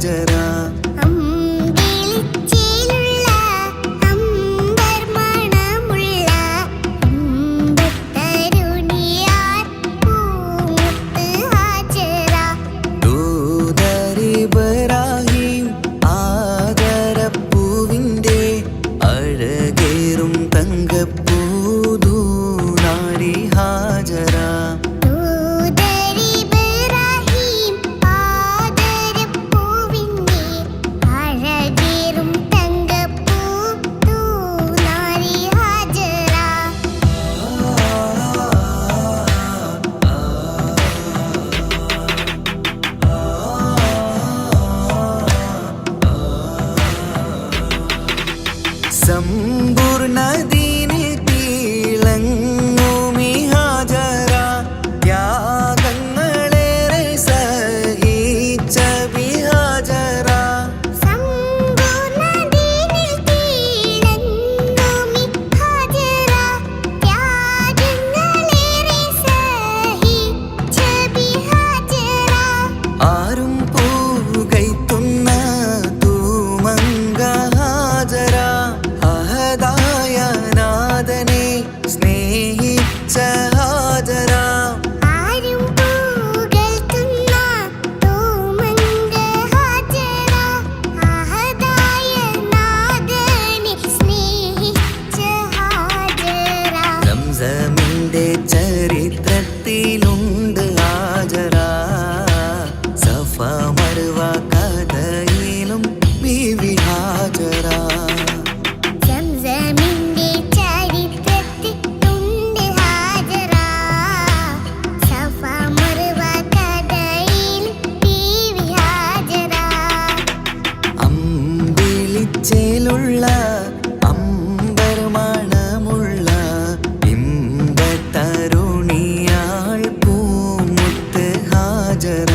ഹാജറ. ഇബ്രാഹിം ആദരപ്പൂവിൻ്റെ അഴകേറും തങ്കപ്പൂതു നാരി ഹാജറ. സമ്പൂർണ്ണദീനിൽ തിളങ്ങുമീ ഹാജറ. ത്യാഗങ്ങളേറെ സഹിച്ച ബി ഹാജറ. ആരും പൂകൈത്തുന്ന തൂമങ്ക ഹാജറ. അഹദായ നാഥനെ സ്നേഹിച്ച ഹാജറ. സംസമിന്റെ ചരിത്രത്തിലുണ്ട് ഹാജറ. സഫ മർവ കഥയിലും ബീവി ഹാജറ. അമ്പിളിച്ചേലുള്ള അമ്പർമണമുള്ള ഇമ്പത്തരുണിയാൾ പൂമുത്ത് ഹാജറ.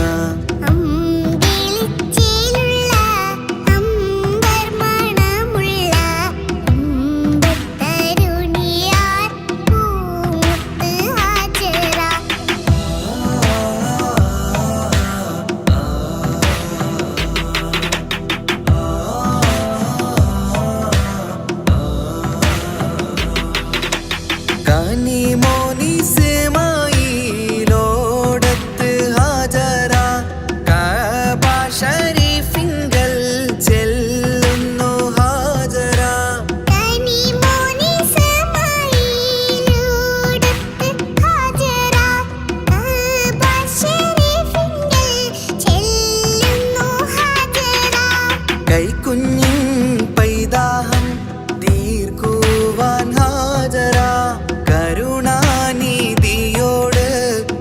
കനിമോനിസ്മായിലോടത്ത് ഹാജറ. കഅബ ശരീഫിങ്കൽ ചെല്ലുന്നു ഹാജറ. കൈക്കുഞ്ഞിൻ പൈതാഹം തീർക്കുവാൻ ഹാജറ. കരുണാനിധിയോട്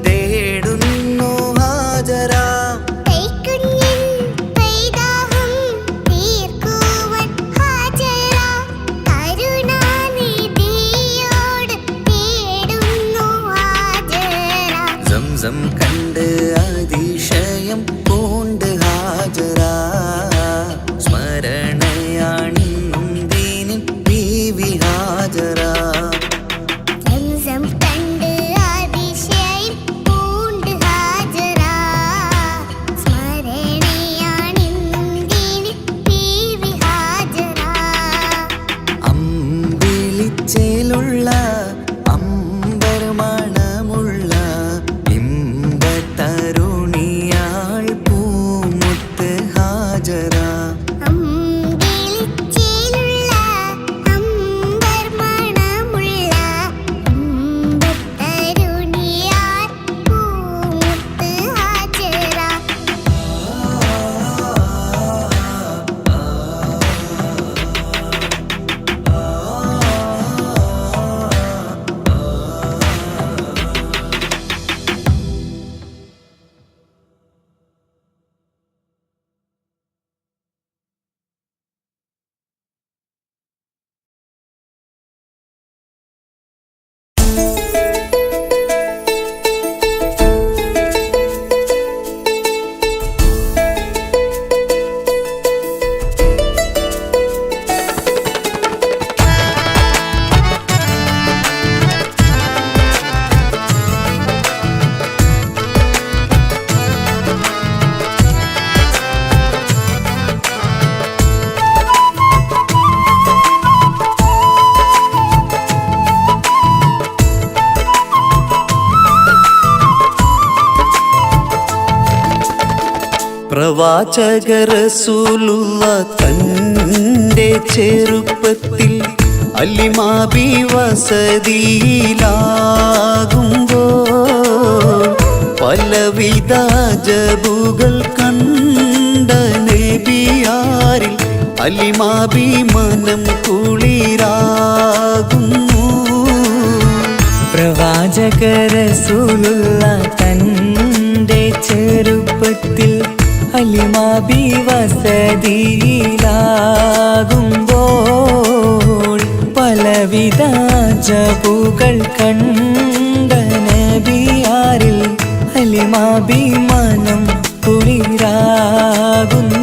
തേടുന്നു ഹാജറ. സംസം കണ്ട് അതിശയം പൂണ്ട് ഹാജറ. സ്മരണയാണിന്നും ദീനിൻ ബീവി ഹാജറ. അമ്പിളിച്ചേലുള്ള അമ്പർമണമുള്ള ഇമ്പത്തരുണിയാൾ പൂമുത്ത് ഹാജറ. പ്രവാചക റസൂലുള്ള തൻ്റെ ചെറുപ്പത്തിൽ അലിമാബി വസതിയിലാകുമ്പോൾ പലവിധ ജബുകൾ കണ്ട നബിയാരിൽ അലിമാബി മനം കുളിരാകുന്നു. പ്രവാചക റസൂലുള്ള തൻ്റെ ചെറുപ്പത്തിൽ അലിമാബി വസതിയിലാകുമ്പോൾ പലവിധ ജബുകൾ കണ്ട നബിയാരിൽ അലിമാബി മനം കുളിരാകുന്നു.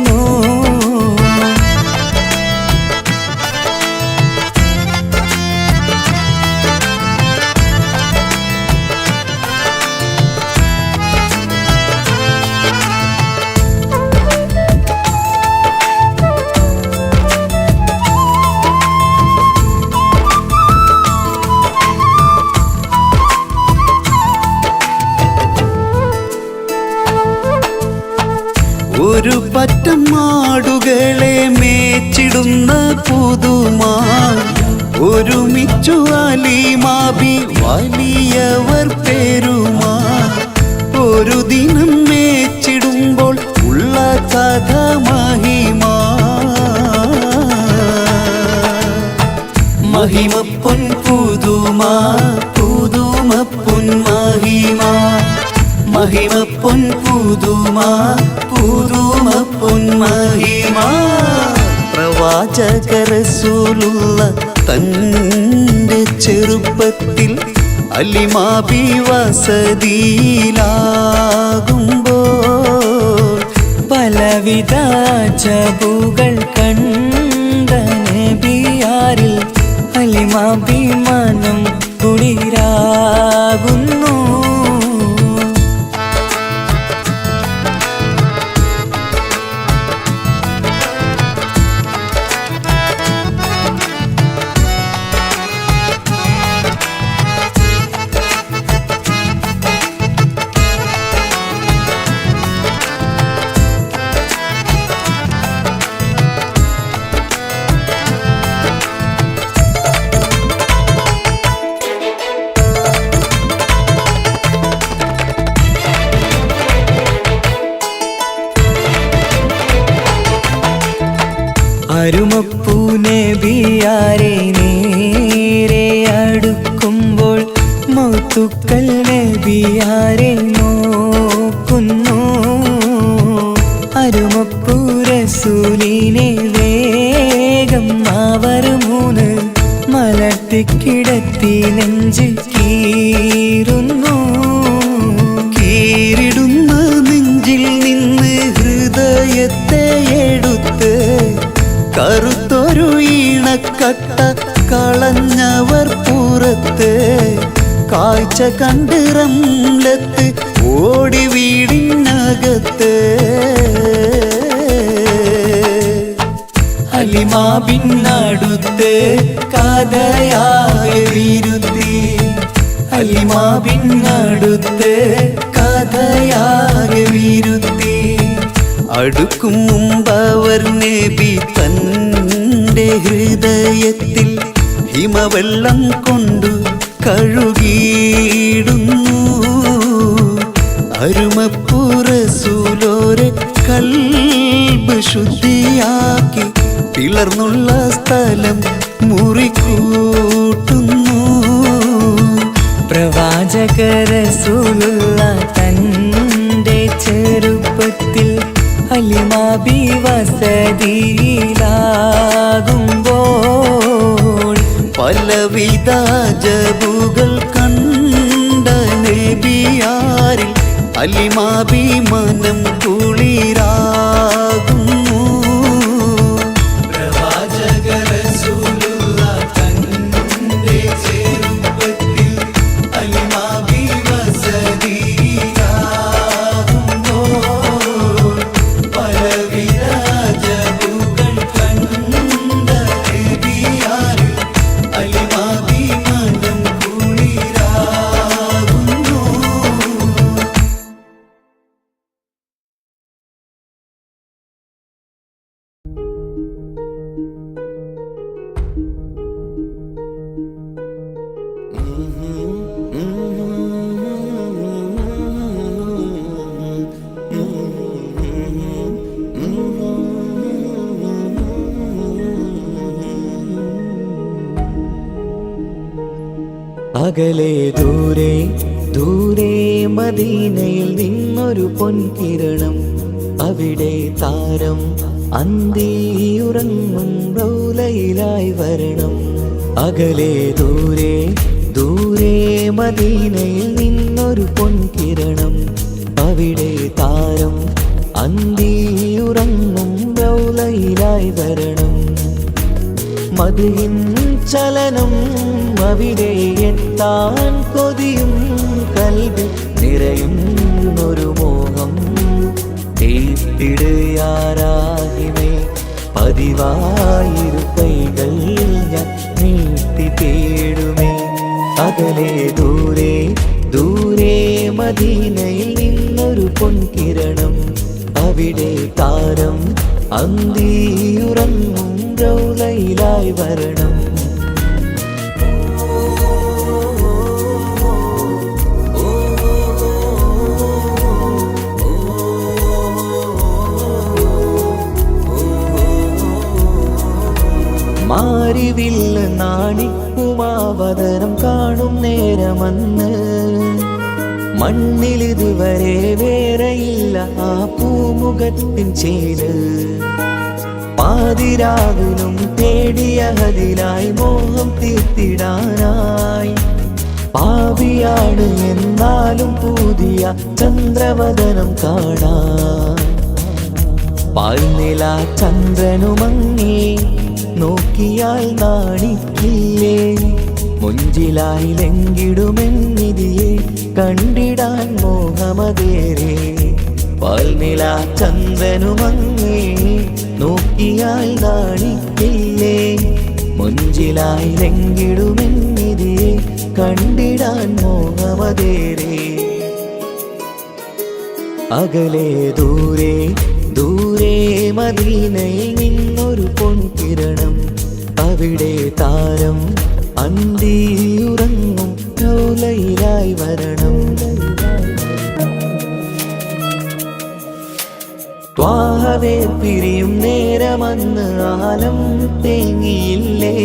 ഒരു പറ്റം മാടുകളെ മേച്ചിടുന്ന പുതുമാ ഒരുമിച്ചു അലിമാബി വലിയവർ പേരുമാ ഒരു ദിനം മേച്ചിടുമ്പോൾ ഉള്ള കഥ മഹിമാ മഹിമപ്പൊൻ പുതുമാ പുതുമപ്പൊൻ മഹിമാ മഹിമപ്പൊൻ പുതുമാ പുതുമപ്പൊൻ മഹിമാ. പ്രവാചക റസൂലുള്ള തൻ്റെ ചെറുപ്പത്തിൽ അലിമാബി വസതിയിലാകുമ്പോൾ പലവിധ ജബുകൾ കണ്ട നബിയാരിൽ അലിമാബി മനം കുളിരാകുന്നു. അരുമപ്പൂ നബിയാരെ നേരെ അടുക്കുമ്പോൾ മൗത്തുക്കൽ നബിയാരെ നോക്കുന്നു. അരുമപ്പൂ റസൂലിനെ വേഗം അവർ മൂന്ന് മലർത്തിക്കിടത്തി നെഞ്ച് കീറുന്നു. കീറിടുന്ന നെഞ്ചിൽ നിന്ന് ഹൃദയത്തെ എടുത്ത് കറുത്തൊരു ഈണക്കട്ട കളഞ്ഞവർ പുറത്ത് കാഴ്ച കണ്ട് റംലത്ത് ഓടി വീടിനകത്ത് അലിമാബിനടുത്ത് കഥയാകെ വിരുത്തി അലിമാബിനടുത്ത് കഥയാകെ വിരുത്തി അടുക്കും മുമ്പവർ നബി തൻ്റെ ഹൃദയത്തിൽ ഹിമവെള്ളം കൊണ്ടു കഴുകിയിടുന്നു. അരുമപ്പൂ റസൂലോരെ കൽബ് ശുദ്ധിയാക്കി പിളർന്നുള്ള സ്ഥലം മുറിക്കൂട്ടുന്നു. പ്രവാചക റസൂലുള്ള തൻ്റെ ചെറുപ്പത്തിൽ അലിമാബി വസതിയിലാകുമ്പോൾ പലവിധ ജബുകൾ കണ്ട നബിയാരിൽ അലിമാബി മനം കുളിരാകുന്നു. പ്രവാചക റസൂലുള്ള തൻ്റെ ചെറുപ്പത്തിൽ അലിമാബി വസതിയിലാകുമ്പോൾ പലവിധ ജബുകൾ കണ്ട നബിയാരിൽ അലിമാബി മനം കുളിരാകുന്നു. അകലെ ദൂരെ ദൂരെ മദീനയിൽ നിന്നൊരു പൊൻകിരണം, അവിടെ താരം അന്തിയുറങ്ങും റൗലയിലായി വരണം. അകലെ ദൂരെ ദൂരെ മദീനയിൽ നിന്നൊരു പൊൻകിരണം, അവിടെ താരം അന്തിയുറങ്ങും റൗലയിലായി വരണം. മദിഹിൻ ചലനം അവിടെ എത്താൻ കൊതിയും, കൽബിൽ നിറയുന്നൊരു മോഹം. തീർത്തിടുയാരാഹിമേ പതിവായിരു കൈകൾ ഞാൻ നീട്ടി തേടുമേ. അകലെ ദൂരെ ദൂരെ മദീനയിൽ നിന്നൊരു പൊൻകിരണം, അവിടെ താരം അന്തിയുറങ്ങും റൗലയിലായി വരണം. മാരിവില്ല് നാണിക്കുമാവതരം കാണും നേരമന്ന്, മണ്ണിലിതുവരെ വേറെയില്ല ആ പൂമുഖത്തിൻ ചേര്. പാതിരാവിലും തേടിയതിലായി മോഹം തീർത്തിടാനായി, പാപിയാണ് എന്നാലും പുതിയ ചന്ദ്രവദനം കാണാൻ. പാൽനില ചന്ദ്രനുമങ്ങി നോക്കിയാൽ നാണിക്കില്ലേ, മുഞ്ചിലായി ലംഘിടുമെന്നിതിയെ കണ്ടിടാൻ മോഹമതേരെ. പാൽനില ചന്ദ്രനുമങ്ങി നോക്കിയാൽ നാണിക്കില്ലേ, മുഞ്ചിലായി ലംഘിടുമെന്നിതിയെ കണ്ടിടാൻ മോഹമതേരെ. അകലെ ദൂരെ ദൂരെ മദീനയിൽ നിന്നൊരു പൊൻകിരണം, അവിടെ താരം അന്തിയുറങ്ങും റൗലയിലായി വരണം. ത്വാഹവേ പിരിയും നേരമന്ന് ആലം തേങ്ങിയില്ലേ,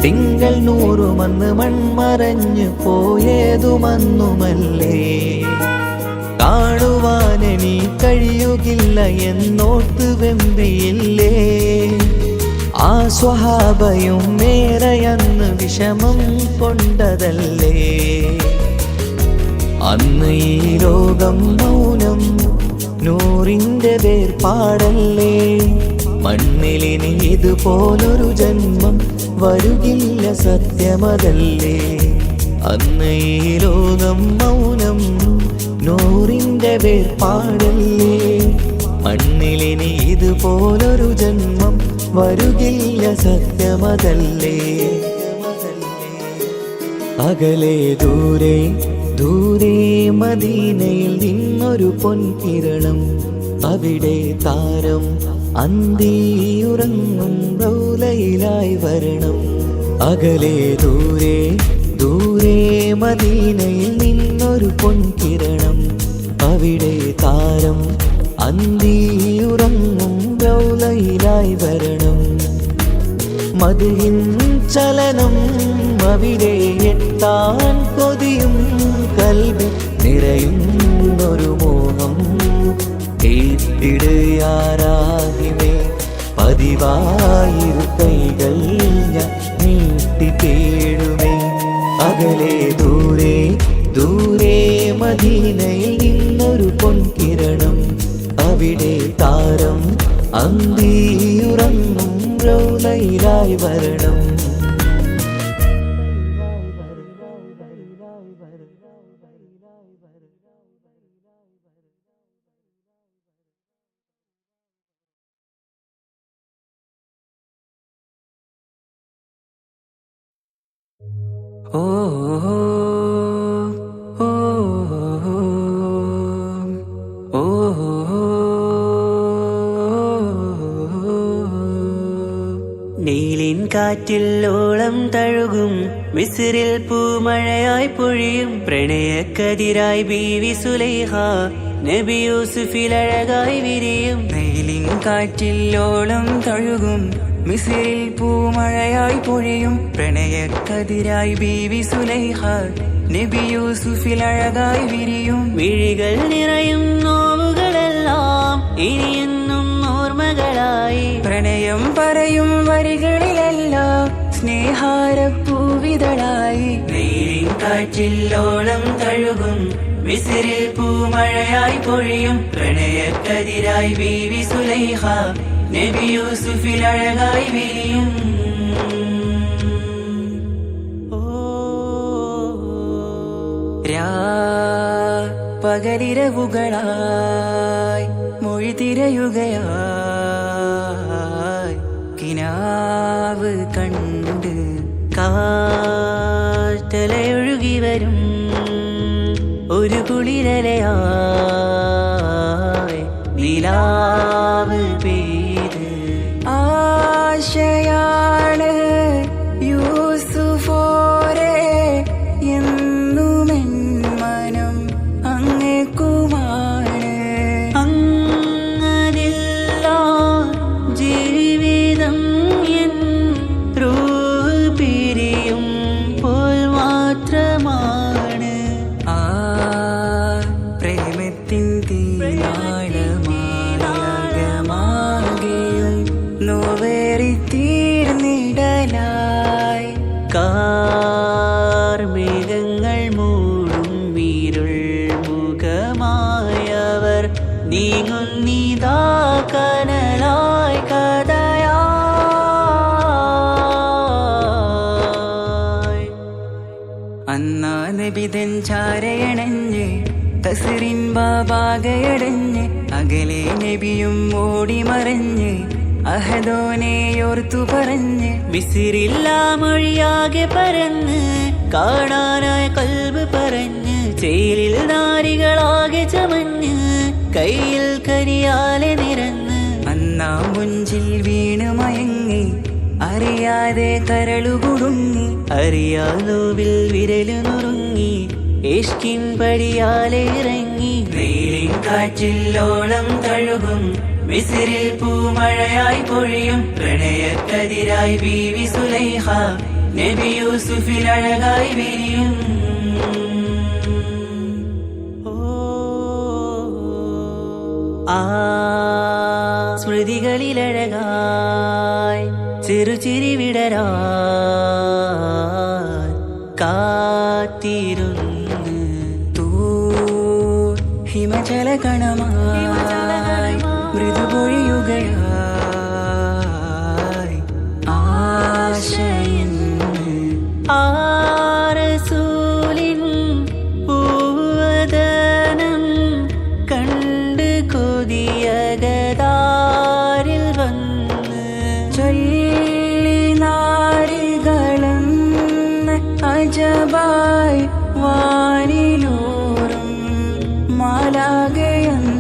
തിങ്കൾ നൂറുമന്ന് മൺമറഞ്ഞു പോയതുമന്നുമല്ലേ. കാണുവാനെനി കഴിയുകില്ല എന്നോർത്ത് വെമ്പിയില്ലേ, ആ സ്വഹാബയും മേറയന്ന് വിഷമം കൊണ്ടതല്ലേ. അന്ന് ഈ ലോകം മൗനം, നൂറിൻ്റെ വേർപാടല്ലേ. മണ്ണിലിനി ഇതുപോലൊരു ജന്മം വരുകില്ല സത്യമതല്ലേ. അന്ന് ഈ ലോകം മൗനം, നൂറിൻ്റെ വേർപാടല്ലേ. മണ്ണിലിനി ഇതുപോലൊരു ജന്മം വരുകില്ല സത്യമതല്ലേ. അകലെ ദൂരെ ദൂരെ മദീനയിൽ നിന്നൊരു പൊൻകിരണം, അവിടെ താരം അന്തിയുറങ്ങും റൗലയിലായി വരണം. അകലെ ദൂരെ ദൂരെ മദീനയിൽ നിന്നൊരു പൊൻകിരണം, അവിടെ താരം അന്തിയുറങ്ങും റൗലയിലായി വരണം. മദിഹിൻ ചലനം അവിടെ എത്താൻ കൊതിയും, കൽബിൽ നിറയുന്നൊരു മോഹം. തീർത്തിടുയാരാഹിമേ പതിവായിരു കൈകൾ ഞാൻ നീട്ടി തേടുമേ. അകലെ ദൂരെ ദൂരെ മദീനയിൽ നിന്നൊരു പൊൻകിരണം, അവിടെ താരം അന്തിയുറങ്ങും റൗലയിലായി വരണം. ഓ ഓ ഓ നീലിൻ കാറ്റിൽ ഓളം തഴുകും, മിസ്രിൽ പൂമഴയായി പൊഴിയും, പ്രണയക്കതിരായി ബീവി സുലൈഹ നബി യൂസുഫിൽ അഴകായി വിരിയും. നീലിൻ കാറ്റിൽ ഓളം തഴുകും, മിസ്രിൽ പൂമഴയായി പൊഴിയും പ്രണയക്കതിരായി ബീവി സുലൈഹ നബി യൂസുഫിൽ അഴകായി വിരിയും മിഴികൾ നിറയും നോവുകളെല്ലാം ഇനിയെന്നും ഓർമ്മകളായി പ്രണയം പറയും വരികളിലെല്ലാം സ്നേഹാരപ്പൂവിതളായി വെയിലിൻ കാറ്റില്ലോളം തഴുകും മിസ്രിൽ പൂമഴയായി പൊഴിയും പ്രണയക്കതിരായി ബീവി സുലൈഹ നബി യൂസുഫിൽ അഴകായി വിരിയും പകലിരവുകളായി മൊഴി തിരയുകയായി കിനാവ് കണ്ട് കാറ്റലയൊഴുകി വരും ഒരു കുളിരലയായി നിലാവ് പെയ്ത് ആശയാണ് യൂസുഫോരെ എന്നുമെൻ മനം അങ്ങേക്കുമാണ് അങ്ങനില്ല ജീവിതം എൻ റൂഹ് പിരിയും പോൽ മാത്രമാണ് ആ പ്രേമത്തിൻ തീനാളമാകെയും നോവേറി തീർന്നിടലായി കാർമേഘങ്ങൾ മൂടും വീരുൾ മുഖമായവർ നീങ്ങുന്നിതാ കനലായി കഥയായി അന്നാ നബിതൻ ചാരയണഞ്ഞ് കസറിൻ ബാബാകയടഞ്ഞ് അകലെ നബിയും ഓടി മറഞ്ഞ് അഹദോനെയോർത്തു പറഞ്ഞ് മിസിറില്ല മൊഴിയാകെ പരന്ന് കാണാനായ കൽബ് പറഞ്ഞ് ചേലിൽ നാരികളാകെ ചമഞ്ഞ് കയ്യിൽ കരിയാലെ നിരന്ന് അന്നാ മുഞ്ചിൽ വീണ് മയങ്ങി അറിയാതെ കരളുകുടുങ്ങി അറിയാലോവിൽ വിരലു നുറുങ്ങി ഇഷ്കിൻ പടിയാലെ ഇറങ്ങി വെയിലിൻ കാറ്റില്ലോളം തഴുകും മിസ്രിൽ പൂമഴയായി പൊഴിയും പ്രണയക്കതിരായി ബീവി സുലൈഹ നബി യൂസുഫിൽ അഴകായി വിരിയും ആ സ്മൃതികളിലഴകായി ചെറുചിരി വിടരാ കാത്തിരുന്ന് ഹിമജല കണമായി മൃദുപൊഴിയുകയായി ആശയൻ ആരസൂലിൻ പൂവദനം കണ്ട് കൊതിയകതാരിൽ വന്ന് ചൊല്ലി നാരികളെന്ന് അജബായി വാനിലൂറും മാലാകയെന്ന്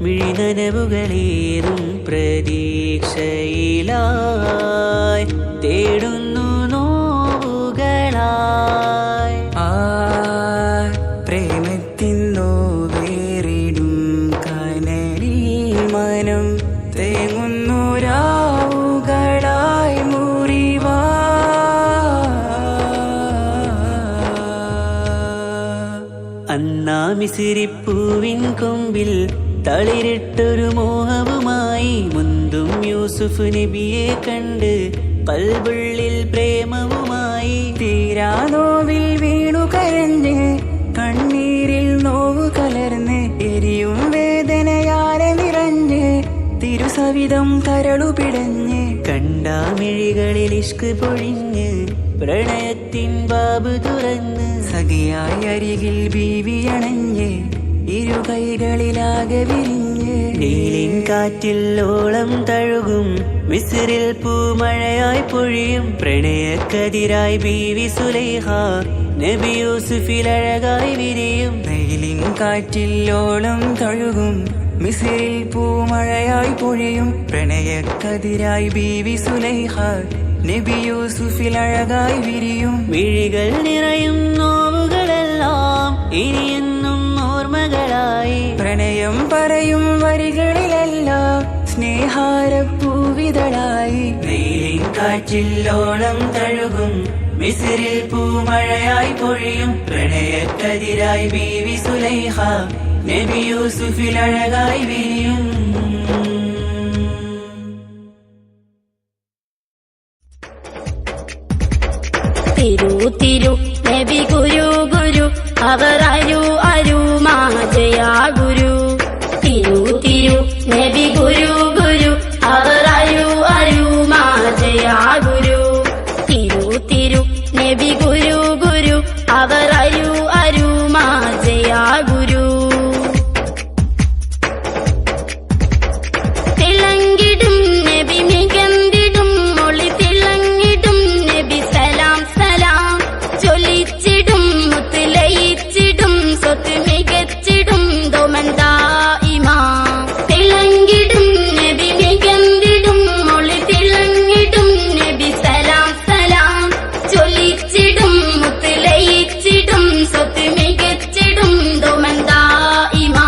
മിഴിനനവുകളേറും പ്രതീക്ഷയിലായി തേടുന്നു നോവുകളായി ആ പ്രേമത്തിൻ നോവേറിടും കനലിൽ മനം തേങ്ങുന്നു രാവുകളായി മുറിവാ അന്നാ മിസിരിപ്പൂവിൻ കൊമ്പിൽ തളിരിട്ടൊരു മോഹവുമായി മുന്തും യൂസുഫ് നബിയെ കണ്ട് കൽബുള്ളിൽ പ്രേമവുമായി തീരാനോവിൽ വീണു കരഞ്ഞ് കണ്ണീരിൽ നോവ് കലർന്ന് എരിയും വേദനയാലെ നിറഞ്ഞ് തിരുസവിധം കരളു പിടഞ്ഞ് കണ്ടാമിഴികളിൽ ഇഷ്ക് പൊഴിഞ്ഞ് പ്രണയത്തിൻ ബാബ് തുറന്ന് സഖിയായി അരികിൽ ബീവി അണഞ്ഞ് ഇരു കൈകളിലാകെ വിരിഞ്ഞ് നീലിൻ കാറ്റില്ലോളം തഴുകും മിസ്രിൽ പൂമഴയായി പൊഴിയും പ്രണയക്കതിരായി ബീവി സുലൈഹ നബി യൂസുഫിൽ അഴകായി വിരിയും വെയിലിൻ കാറ്റില്ലോളം തഴുകും മിസ്രിൽ പൂമഴയായി പൊഴിയും പ്രണയക്കതിരായി ബീവി സുലൈഹ നബി യൂസുഫിൽ അഴകായി വിരിയും മിഴികൾ നിറയും നോവുകളെല്ലാം ഇനിയെന്നും ഓർമ്മകളായി പ്രണയം പറയും വരികളിലെല്ലാം സ്നേഹാരപ്പൂവിതളായി വെയിലിൻ കാറ്റില്ലോളം തഴുകും മിസ്രിൽ പൂമഴയായി പൊഴിയും പ്രണയക്കതിരായി ബീവി സുലൈഹ നബി യൂസുഫിൽ അഴകായി വിരിയും തിരു തിരു നബി ഗുരു ഗുരു അവർ അരു അരു മാജയാ ഗുരു തിരു തിരു നബി ഗുരു ഗുരു അവർ അരു അരു മാജയാ ഗുരു തിരു തിരു നബി ഗുരു ഗുരു അവർ അരു അരു മാജയാ ഗുരു തിളങ്ങിടും നബി മികന്തിടും മൊളി തിളങ്ങിടും നബി സലാം സലാം ചൊല്ലിച്ചിടും മുത്തുലയിച്ചിടും സ്വത്ത് മികച്ചിടും ദോമന്താ ഇമാ തിളങ്ങിടും നബി മികന്തിടും മൊളി തിളങ്ങിടും നബി സലാം സലാം ചൊല്ലിച്ചിടും മുത്തുലയിച്ചിടും സ്വത്ത് മികച്ചിടും ദോമന്താ ഇമാ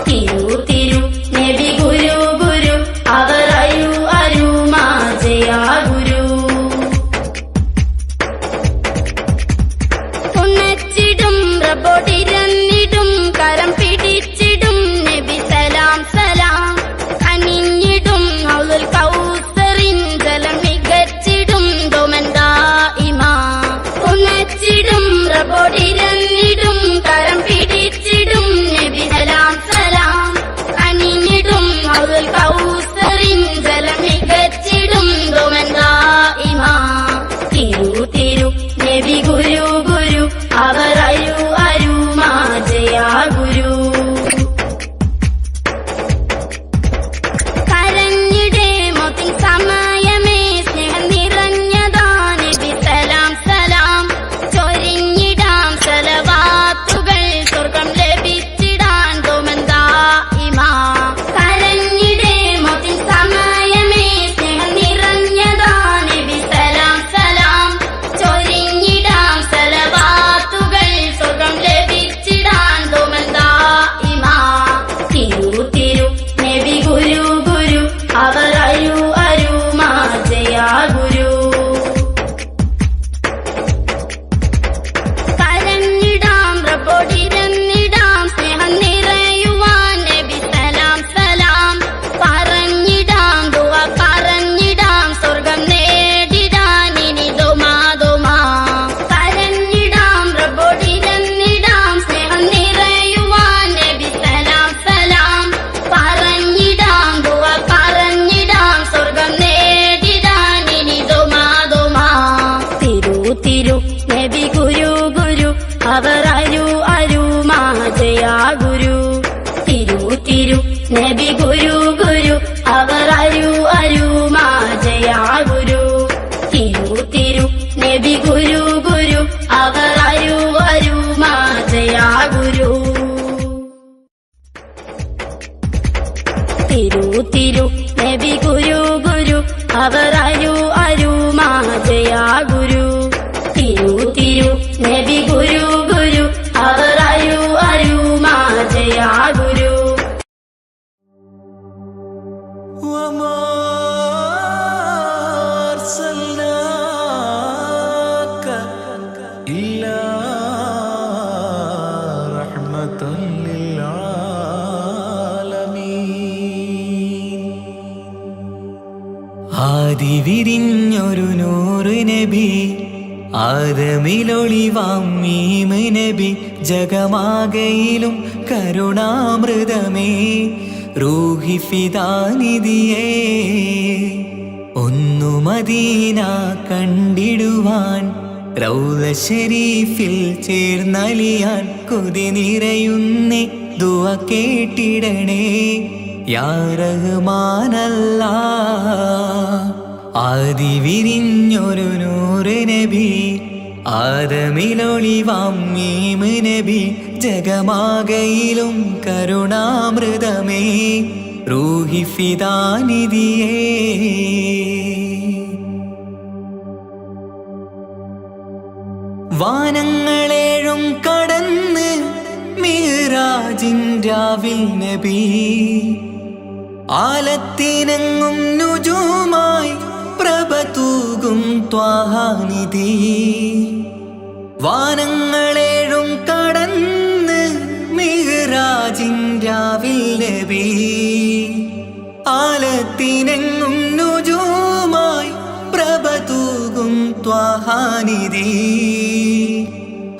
തിരു തിരു നബി ഗുരു ഗുരു അവർ അരു അരു മാജയാ ഗുരു ഉണച്ചിടും റബ്ബോടിരന്നിടും കരം പിടിച്ചിടും നബി സലാം സലാം അണിഞ്ഞിടും ഹൗലുൽ കൗസറിൻ ജലം മികച്ചിടും ദോമന്താ ഇമാ ഉണച്ചിടും റബ്ബോടിരന്നിടും കരം പിടിച്ചിടും നബി സലാം സലാം അണിഞ്ഞിടും ഹൗലുൽ കൗസറിൻ ജലം മികച്ചിടും ദോമന്താ ഇമാ തിരു തിരു നബി ഗുരു ഗുരു അവർ അരു അരു മാജയാ ഗുരു കരഞ്ഞിടേ മൊത്തിൻ സമയമേ സ്നേഹം നിറഞ്ഞതാ നബി സലാം സലാം ചൊരിഞ്ഞിടാം സലവാത്തുകൾ സ്വർഗം ലഭിച്ചിടാൻ ദോമന്താ ഇമാ കരഞ്ഞിടേ മൊത്തിൻ സമയമേ സ്നേഹം നിറഞ്ഞതാ നബി സലാം സലാം ചൊരിഞ്ഞിടാം സലവാത്തുകൾ സ്വർഗം ലഭിച്ചിടാൻ ദോമന്താ ഇമാ തിരു തിരു നബി ഗുരു ഗുരു അവർ അരു അരു മാജയാ ഗുരു കരഞ്ഞിടാം റബ്ബോടിരന്നിടാം സ്നേഹം നിറയുവാൻ നബി സലാം സലാം പറഞ്ഞിടാം ദുആ പറഞ്ഞിടാം സ്വർഗം നേടിടാൻ ഇനി ദോമാ ദോമാ കരഞ്ഞിടാം റബ്ബോടിരന്നിടാം സ്നേഹം നിറയുവാൻ നബി സലാം സലാം പറഞ്ഞിടാം ദുആ പറഞ്ഞിടാം സ്വർഗം നേടിടാൻ ഇനി ദോമാ ദോമാ തിരു തിരു നബി ഗുരു ഗുരു അവർ അരു അരു മാജയാ ഗുരു തിരു തിരു നബി ഗുരു ഗുരു അവർ അരു അരു മാജയാ ഗുരു തിരു തിരു നബി ഗുരു ഗുരു അവർ അരു അരു മാജയാ ഗുരു തിരു തിരു നബി ഗുരു ഗുരു അവർ അരു അരു മാജയാ ഗുരു തിരു തിരു നബി ഗുരു ഗുരു അവർ അരു അരു മാജയാ ഗുരു وما أرسلناك إلا رحمة للعالمين ആദി വിരിഞ്ഞൊരു നൂറ് നബി ആദമിലൊളിവാം മീമ് നബി ജഗമാകയിലും കരുണാമൃതമേ റൂഹി ഫിദാനിധിയേ ഒന്നു മദീന കണ്ടിടുവാൻ റൗള ഷരീഫിൽ ചേർന്നലിയാൻ കൊതി നിറയുന്നേ ദുആ കേട്ടിടണേ യാ റഹ്മാനല്ലാ ആദി വിരിഞ്ഞൊരു നൂറ് നബി ആദമിലൊളിവാം മീമ് നബി ജഗമാകയിലും കരുണാമൃതമേ റൂഹി ഫിദാനിധിയേ വാനങ്ങളേഴും കടന്ന് മിഹ്റാജിൻ രാവിൽ നബി ആലത്തിനെങ്ങും നുജൂമായി പ്രഭ തൂകും ത്വാഹാനിധി. വാനങ്ങളേഴും കടന്ന് മിഹ്റാജിൻ രാവിൽ നബി. ആലത്തിനെങ്ങും നുജൂമായി പ്രഭ തൂകും ത്വാഹാനിധി.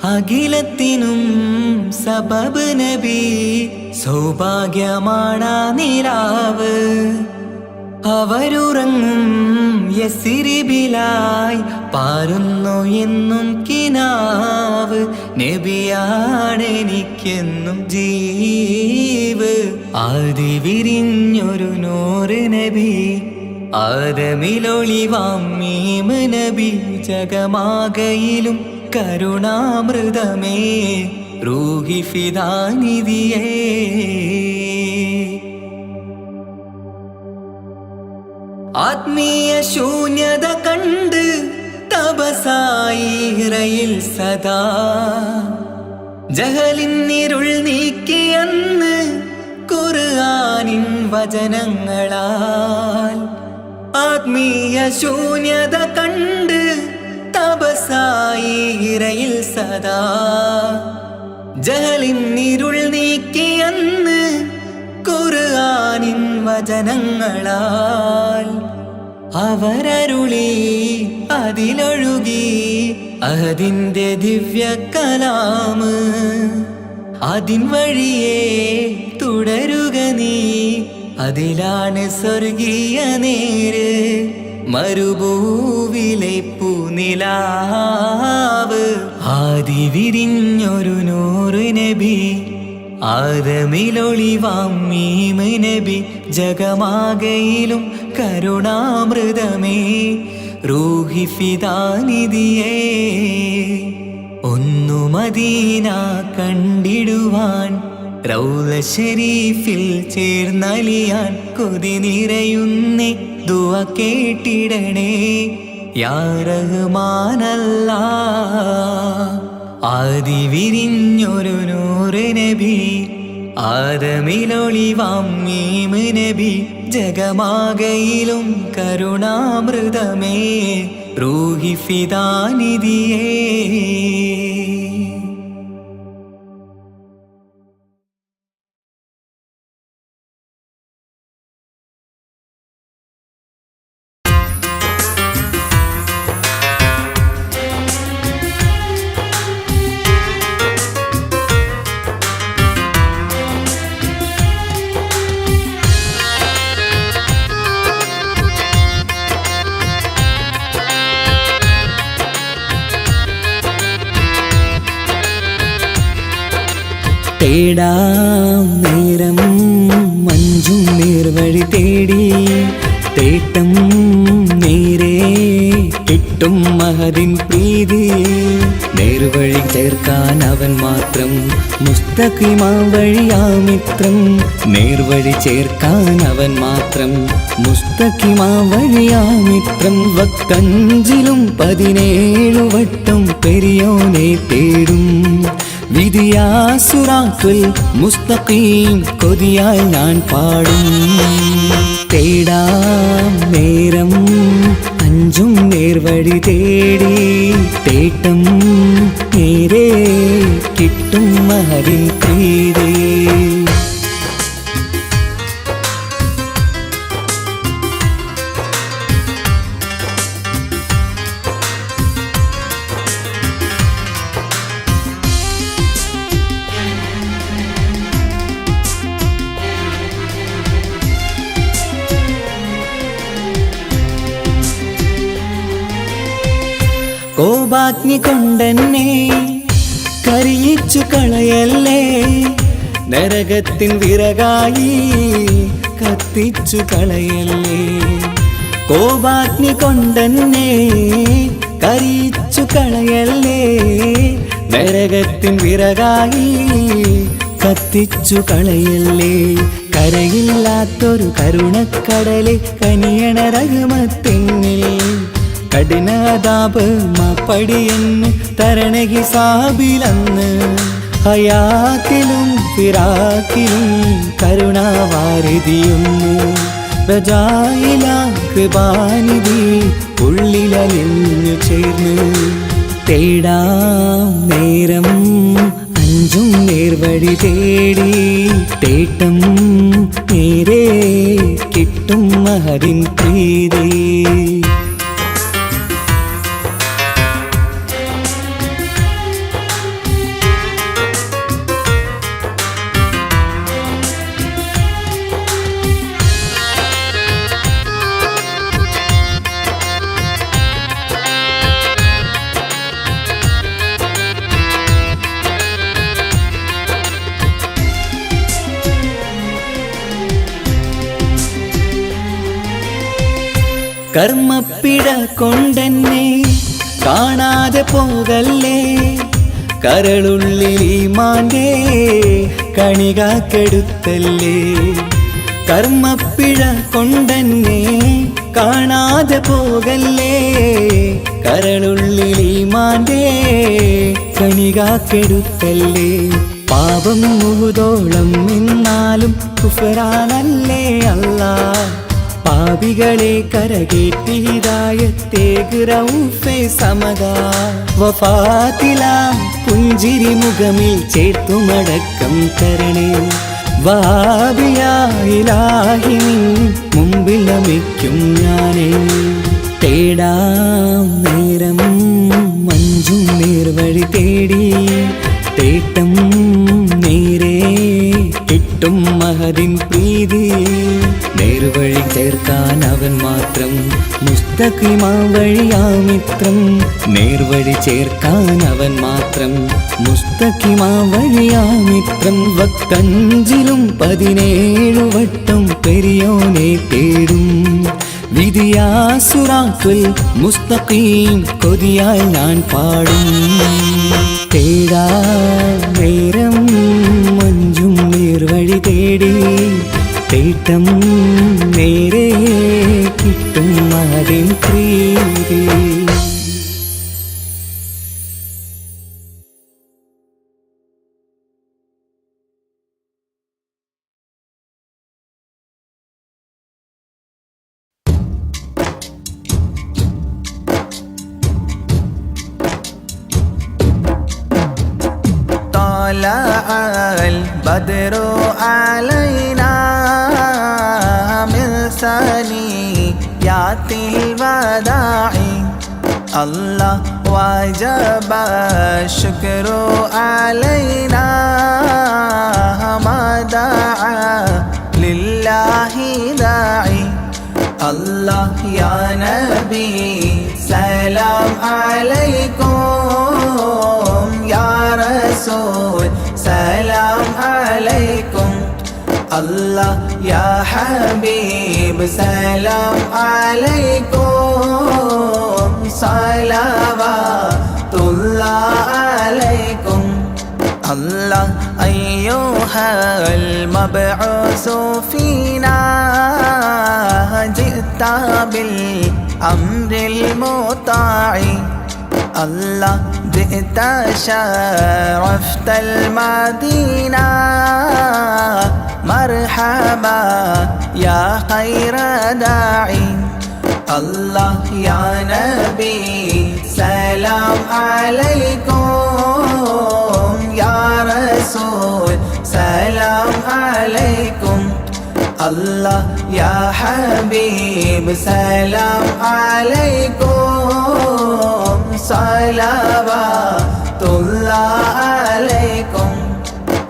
അഖിലത്തിനും സബബ് നബി. സൗഭാഗ്യമാണാ നിലാവ്. അവരുറങ്ങും യസിരിബിലായി പാരുന്നു എന്നും കിനാവ്. നബിയാണെനിക്കെന്നും ജീവ്. ആദി വിരിഞ്ഞൊരു നൂറ് നബി. ആദമിലൊളിവാം മീമ് നബി. ജഗമാകയിലും കരുണാമൃതമേ റൂഹി ഫിദാനിധിയേ. ആത്മീയ ശൂന്യത കണ്ട് തപസായി ഹിറയിൽ സദാ. ജഹലിന്നിരുൾ നീക്കിയെന്ന് ഖുർആനിൻ വചനങ്ങളാൽ. ആത്മീയ ശൂന്യത കണ്ട് തപസായി ഹിറയിൽ സദാ. ജഹലിന്നിരുൾ നീക്കിയെന്ന് ഖുർആനിൻ വചനങ്ങളാൽ. അവരരുളി അതിലൊഴുകി അതിൻ്റെ ദിവ്യ കലാമ്. അതിൻ വഴിയേ തുടരുക നീ. അതിലാണ് സ്വർഗീയ നേര്. മരുഭൂവിലെ പൂനിലാവ്. ആദി വിരിഞ്ഞൊരു നൂറ് നബി. ആദമിലൊളിവാം മീമ് നബി. ജഗമാകയിലും കരുണാമൃതമേ റൂഹി ഫിദാനിധിയേ. ഒന്നു മദീന കണ്ടിടുവാൻ റൗള ശരീഫിൽ ചേർന്നലിയാൻ കൊതി നിറയുന്നേ. ദുആ കേട്ടിടണേ യാ റഹ്മാനല്ലാഹ്. ആദി വിരിഞ്ഞൊരു നൂറ് നബി. ആദമിലൊളിവാം മീമ് നബി. ജഗമാകയിലും കരുണാമൃതമേ റൂഹി ഫിദാനിധിയേ. തേടാം നേരം മഞ്ചും നേർവഴി തേടി. തേട്ടം നേരെ കിട്ടും മഹദിൻ പ്രീതി. നേർവഴി ചേർക്കാൻ അവൻ മാത്രം മുസ്തഖിമാ വഴിയാമിത്രം. നേർവഴി ചേർക്കാൻ അവൻ മാത്രം മുസ്തഖിമാ വഴിയാമിത്രം. വക്കഞ്ചിലും 17 വട്ടം പെരിയോനെ തേടും. വിധിയാ സിറാത്തുൽ മുസ്തഖീം കൊതിയായി ഞാൻ പാടും. തേടാം നേരം അഞ്ചും നേർവഴി തേടി. തേട്ടം നേരെ കിട്ടും മഹദിൻ പ്രീതി. കോപാഗ്നി കൊണ്ടെന്നെ കരിയിച്ചു കളയല്ലേ. നരകത്തിൻ വിറകായി കത്തിച്ചു കളയല്ലേ. കോപാഗ്നി കൊണ്ടെന്നെ കരിയിച്ചു കളയല്ലേ. നരകത്തിൻ വിറകായി കത്തിച്ചു കളയല്ലേ. കരയില്ലാത്തൊരു കരുണക്കടലെ കനിയണ റഹ്മത്തിന്നിൽ. കഠിനതാപ് മാപ്പടിയെന്ന് തരണ ഹിസാബിലന്ന്. ഹയാത്തിലും ഫിറാക്കിലും കരുണാവാരിതിയൊന്നു പ്രജായില കൃപാനിധി ഉള്ളിലലിഞ്ഞു ചേർന്ന് തേടാം നേരം അഞ്ചും നേർവഴി തേടി തേട്ടം നേരെ കിട്ടും മഹദിൻ പ്രീതി കർമ്മപ്പിഴ കൊണ്ടെന്നെ കാണാതെ പോകല്ലേ കരളുള്ളിൽ ഈമാന്റെ കണികാക്കെടുത്തല്ലേ കർമ്മപ്പിഴ കൊണ്ടെന്നെ കാണാതെ പോകല്ലേ കരളുള്ളിൽ ഈമാന്റെ കണികാക്കെടുത്തല്ലേ പാപം മുഹുദോളം നിന്നാലും കുഫറാനല്ലേ അല്ലാ പാപികളെ കരകേറ്റി ഹിദായത്തേക് റഊഫേ സമദാ വഫാത്തില പുഞ്ചിരി മുഖമിൽ ചേർത്തുമടക്കം തരണേ വഹാബിയായിലാഹി മുമ്പിൽ നമിക്കും ഞാനേ തേടാം നേരം മഞ്ചും നേർവഴി തേടി തേട്ടം നേരെ കിട്ടും മഹദിൻ പ്രീതി നേർവഴി ചേർക്കാൻ അവൻ മാത്രം മുസ്തഖിമാ വഴിയാമിത്രം നേർവഴി ചേർക്കാൻ അവൻ മാത്രം മുസ്തഖിമാ വഴിയാമിത്രം വക്കഞ്ചിലും 17 വട്ടം പെരിയോനെ തേടും വിധിയാസുറാത്തുൽ മുസ്തഖീം കൊതിയാൽ ഞാൻ പാടും തേടാ നേരം മഞ്ചും നേർവഴി തേടി തേട്ടം നേരെ കിട്ടും മഹദിൻ പ്രീതി طلع البدر علينا من ثنيات الوداع الله وجب الشكر علينا ما دعا لله داعي الله يا نبي سلام عليكم يا رسول سلام عليكم الله يا حبيب سلام عليكم صلوات الله عليكم الله أيها المبعوث فينا جئت بالأمر المطاع الله جئت شرفت المدينة مرحبا يا خير داعي الله يا نبي سلام عليكم يا رسول سلام عليكم الله يا حبيب سلام عليكم صلوات الله عليكم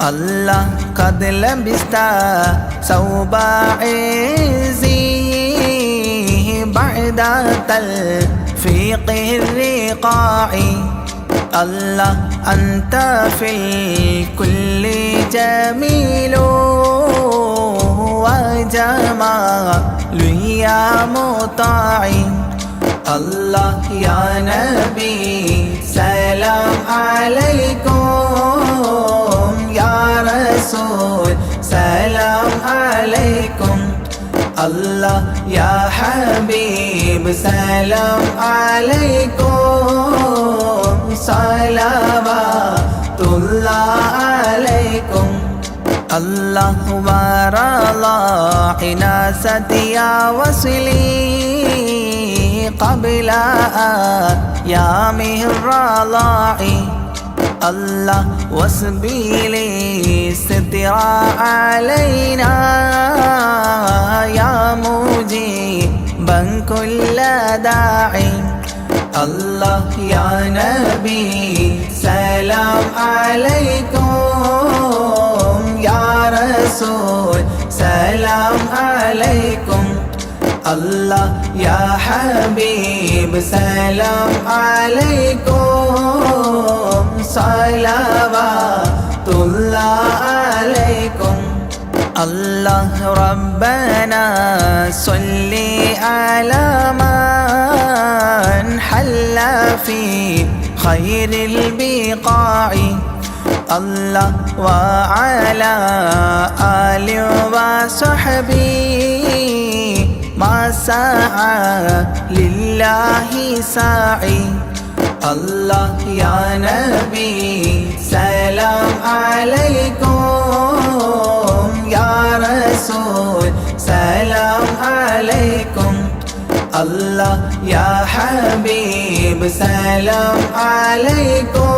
الله قد لبست ثوب عزي بعد تلفيق الرقاع الله أنت في الكل جميل وجمال يا مطاع الله يا نبي سلام عليكم يا رسول سلام عليكم الله يا حبيب سلام عليكم صلوات الله عليكم الله ورضى حناسة يا وصلي قبل أيامه الرضاع الله وسبيلي ستر علينا يا مجيبا كل داعي الله يا نبي سلام عليكم يا رسول سلام عليكم الله يا حبيب سلام عليكم صلوات الله عليكم الله ربنا صل على من حل في خير البقاع الله وعلى آله وصحبه ما سعى لله ساعي الله يا نبي سلام عليكم يا رسول سلام عليكم الله يا حبيب سلام عليكم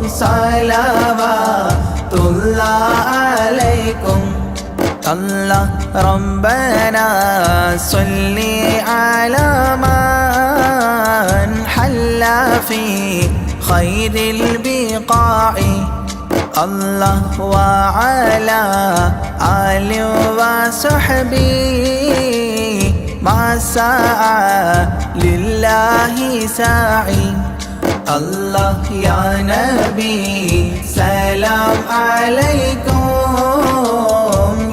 صلوات الله عليكم الله ربنا صل على من حل في خير البقاع الله وعلى آله وصحبه ما سعى لله ساعي الله يا نبي سلام عليكم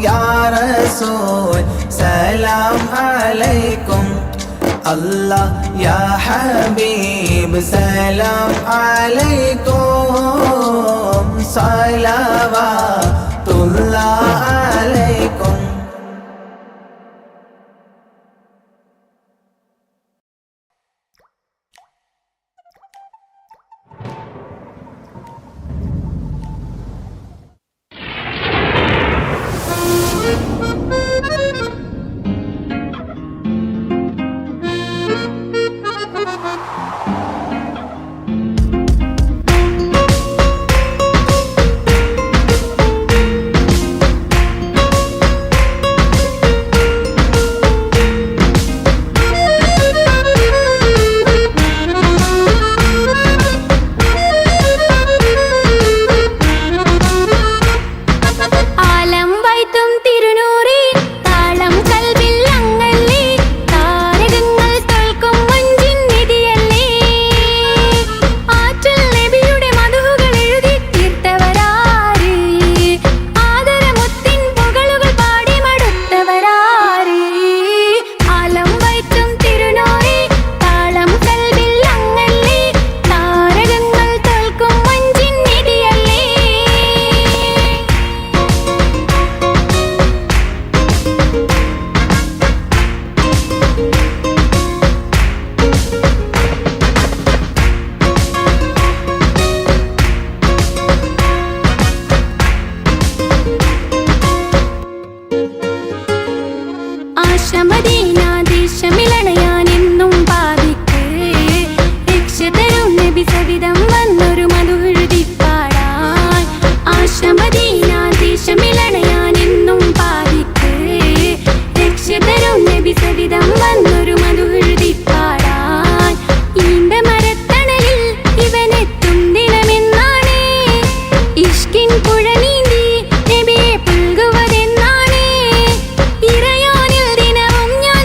يا رسول سلام عليكم الله يا حبيب سلام عليكم صلوات الله عليكم പുഴനീന്തി നബിയെ പുൽകുവതെന്നാണ് ഇറയോനിൽ ദിനവും ഞാൻ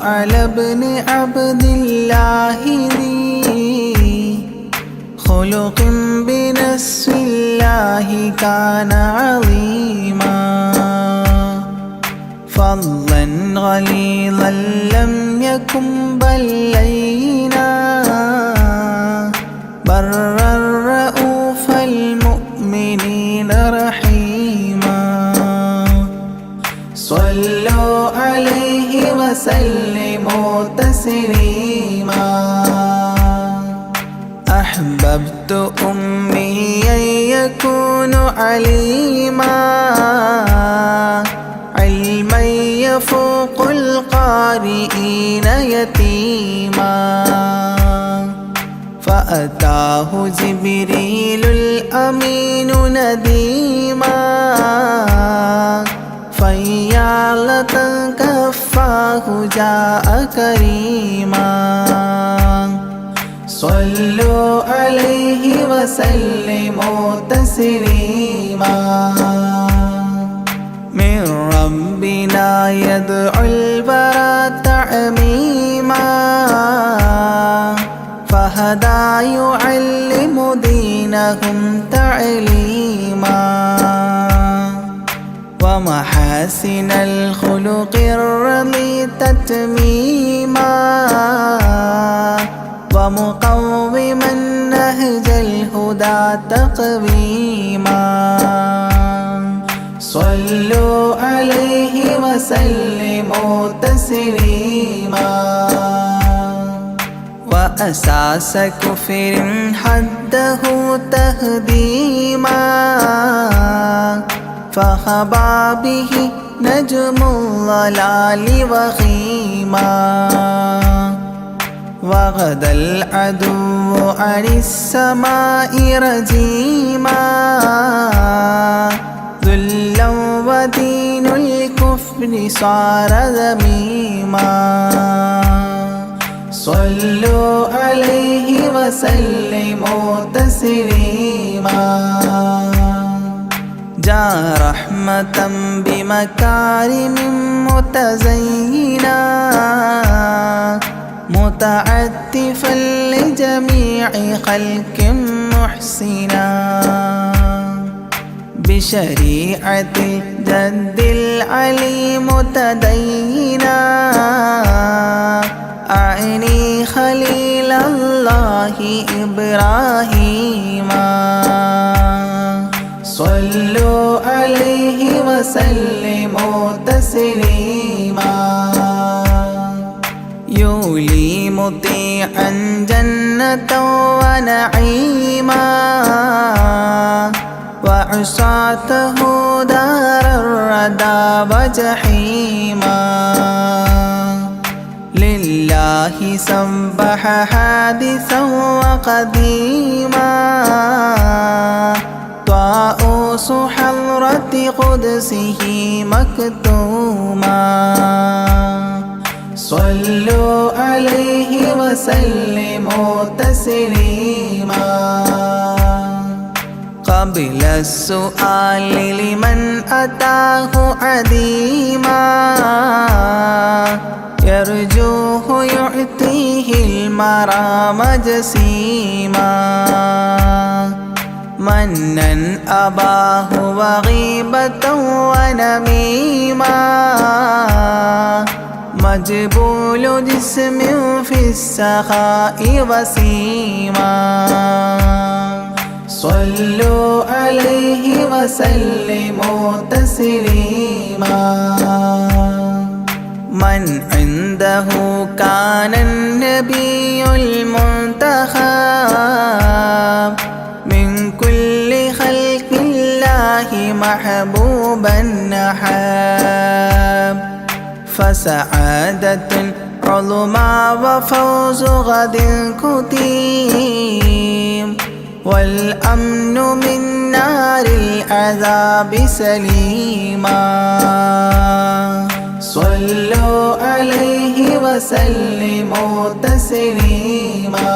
على ابن عبد الله ذي خلق بنص الله كان عظيما فضلا غليظا لم يكن بل لينا برا رؤوف المؤمنين رحيما صلوا عليه وسلموا تسليما أحببت أمي يكون عليما علما يفوق القارئين يتيما فأتاه جبريل الأمين نديما فيالة كفاه جاء كريما صلوا عليه وسلموا تسليما من ربنا يدعو البرى تعميما فهدى يعلم دينهم تعليما ومحاسن الخلق الرضي تتميما ومقوما نهج الهدى تقويما صلوا عليه وسلموا تسليما وأساس كفر حده تهديما فخبا به نجم الضلال وخيما وغدا العدو عن السماء رجيما ذلا ودين الكفر صار ذميما صلوا عليه وسلموا تسليما جاء رحمة بمكارم متزينا متعتفا لجميع خلق محسنا بشريعة الجد العلي متدينا أعني خليل الله إبراهيما صلوا عليه وسلموا تسليما يولي مطيعا جنة ونعيما وعصاته دار الردى وجحيما لله سبح حادثا وقديما طاؤوس حضرة قدسه مكتوما صلوا عليه وسلموا تسليما قبل السؤال لمن أتاه عديما يرجوه يعطيه المرام جسيما منا أباه وغيبة ونميما مجبول جسم في السخاء وسيما صلوا عليه وسلموا تسليما من عنده كان النبي المنتخب من كل خلق الله محبوبا نحب فسعادة عظمى وفوز غد كتيم والأمن من نار العذاب سليما صلوا عليه وسلموا تسليما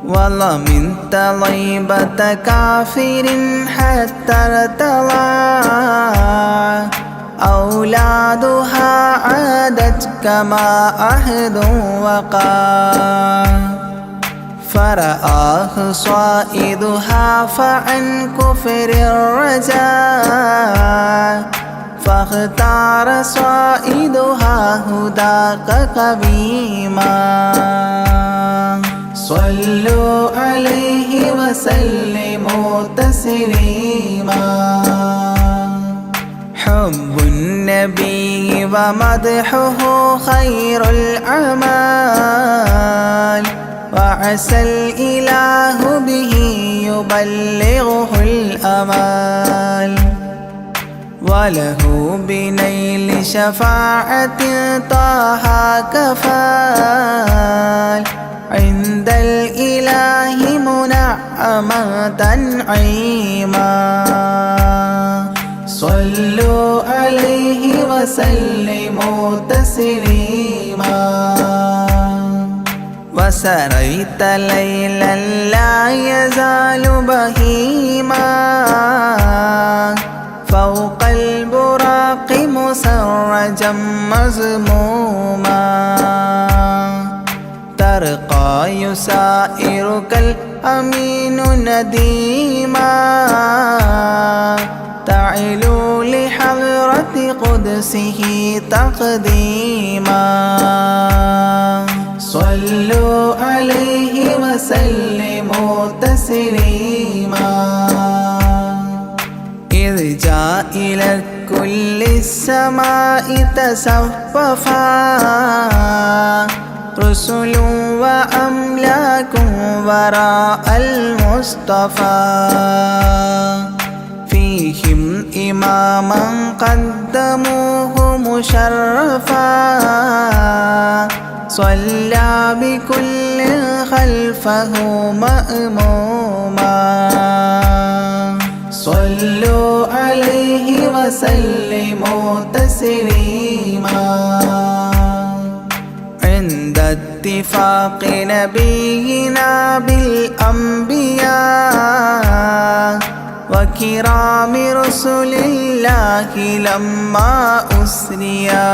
ومن طيبة كافر حتى ارتضى أولادها عادت كما عهد وقع فرآه صائدها فعن كفر الرجاء فاختار صائدها هداك قويما صلوا عليه وسلموا تسليما حب النبي ومدحه خير الأعمال وعسى الإله به يبلغه الأمال وله بنيل شفاعة طه كفال عند الإله منعما تنعيما صلوا عليه وسلموا تسليما وسريت ليلا لا يزال بهيما فوق البراق مسرجا مزموما ترقى يسائرك الأمين نديما تعلو لحضرة قدسه تقديما صلوا عليه وسلموا تسليما إذ جاء إلى كل السماء تصففا رسل وأملاك وراء المصطفى فيهم إماما قدموه مشرفا صلى بكل خلفه مأموما صلوا عليه وسلموا تسليما عند اتفاق نبينا بالأنبياء وكرام رسل الله لما أسريا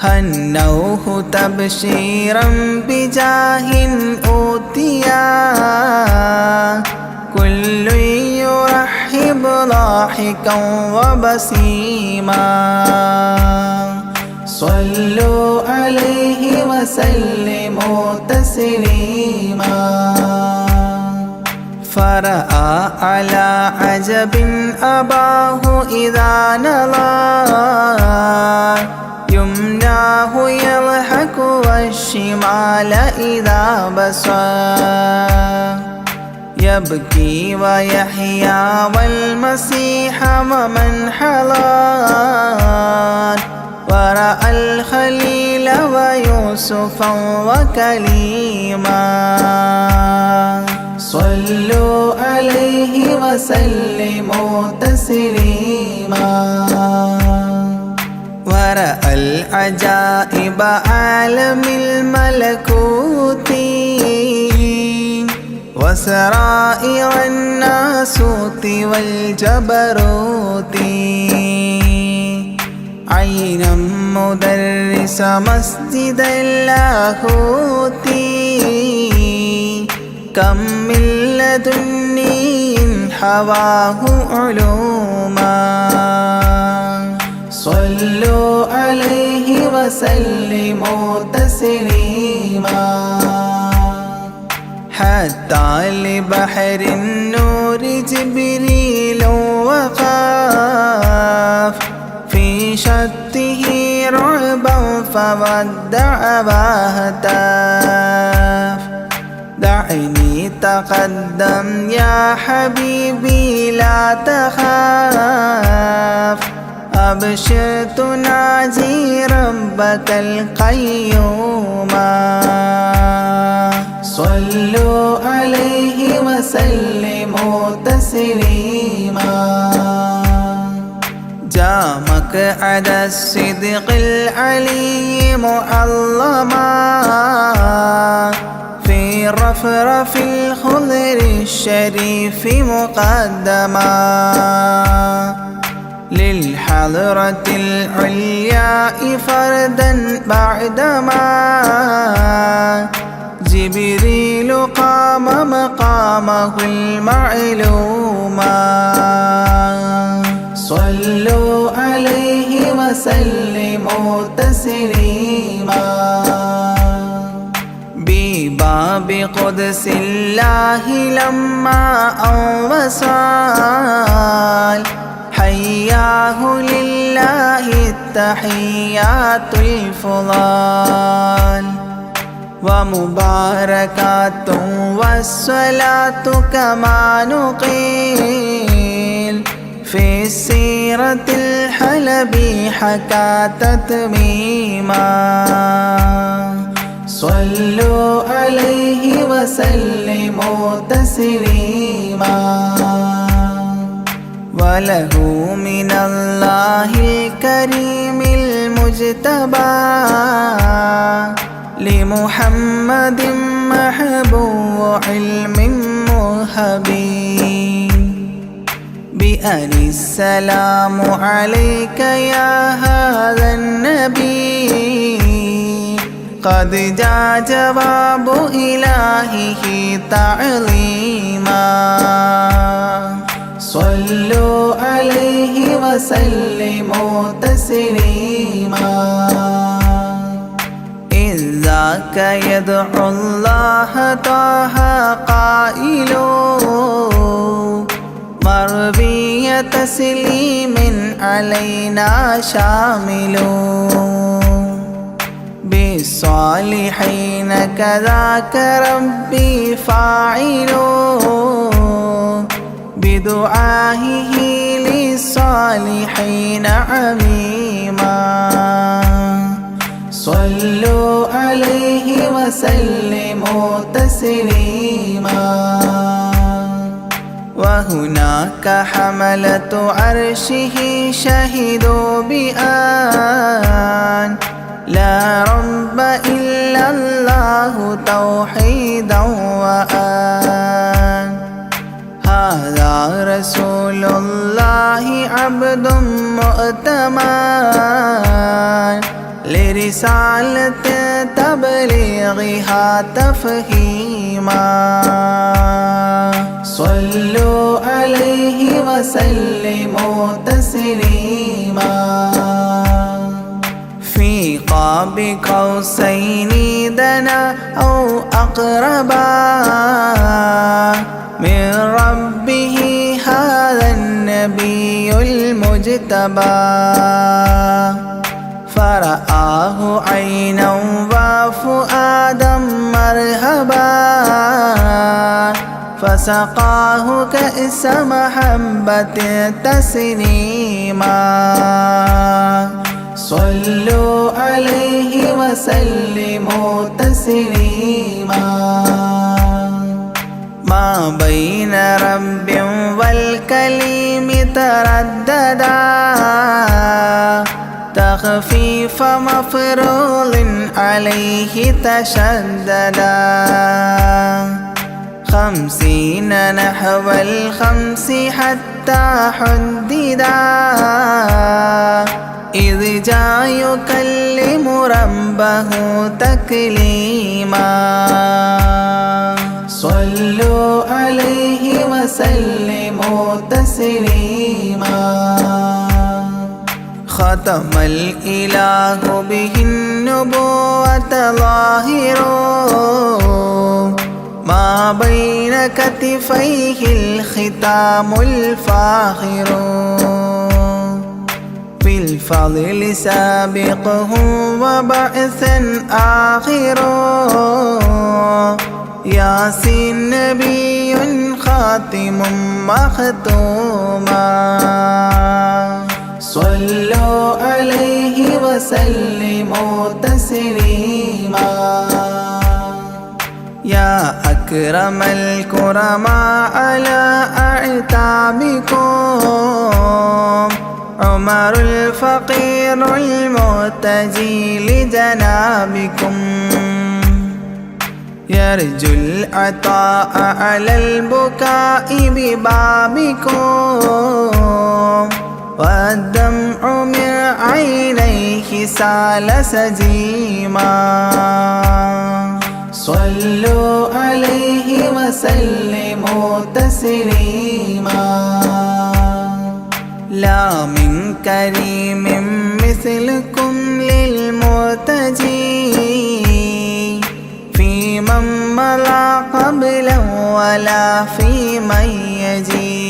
هنوه تبشيرا بجاه أوتيا كل يرحب ضاحكا وبسيما صلوا عليه وسلموا تسليما فرأى على عجب أباه إذا نظر يمناه يضحك والشمال إذا بصر يبكي ويحيى والمسيح ومن حضر ورأى الخليل ويوسفا وكليما صلوا عليه وسلموا تسليما ورأى العجائب عالم الملكوت وسرائر الناسوت والجبروت عينا مدرس مسجد اللاهوت كم من لدني حواه علوما صلوا عليه وسلموا تسليما حتى لبحر النور جبريل وقاف في شته رعبا فودع وهتاف دعني تقدم يا حبيبي لا تخاف أبشر تناجي ربك القيوم صلوا عليه وسلموا تسليما جاء مقعد الصدق العلي معظما في رفرف الخضر الشريف مقدما الحضرة العلياء فردا بعدما جبريل قام مقامه المعلوما صلوا عليه وسلموا تسليما بباب قدس الله لما وصال حياه لله التحيات الفضال ومباركات والصلاة كما نقيل في السيرة الحلبي حكى تتميما صلوا عليه وسلموا تسليما وله من الله الكريم المجتبى لمحمد محبوب علم مهبي بأن السلام عليك يا هذا النبي قد جاء جواب إلهه تعظيما صلوا عليه وسلموا تسليما إذ ذاك يدعو الله طه قائل مربي تسليم علينا شامل بالصالحين كذاك ربي فاعل بدعائه للصالحين عميما صلوا عليه وسلموا تسليما وهناك حملة عرشه شهدوا بأن لا رب إلا الله توحيدا وأن هذا رسول الله عبد مؤتمن لرسالة تبليغها تفهيما صلوا عليه وسلموا تسليما في قاب قوسين دنا أو أقربا من ربه هذا النبي المجتبى فرآه عينا وفؤادا مرهبا فسقاه كأس محبة تسليما صلوا عليه وسلموا تسليما ما بين رب والكليم ترددا تخفيف مفروض عليه تشددا 50 نحو 5 حتى حددا إذ جاء يكلم ربه تكليما صلوا عليه وسلموا تسليما ختم الإله به النبوة ظاهر ما بين كتفيه الختام الفاخر في الفضل سابقه وبعثا آخر ياسين نبي خاتم مختوما صلوا عليه وسلموا تسليما يا أكرم الكرماء على أعتابكم عمر الفقير المرتجي لجنابكم يرجو العطاء على البكاء ببابكم والدمع من عينيه سال سجيما صلوا عليه وسلموا تسليما لا من كريم مثلكم للمرتجي في من مضى قبلا ولا في من يجي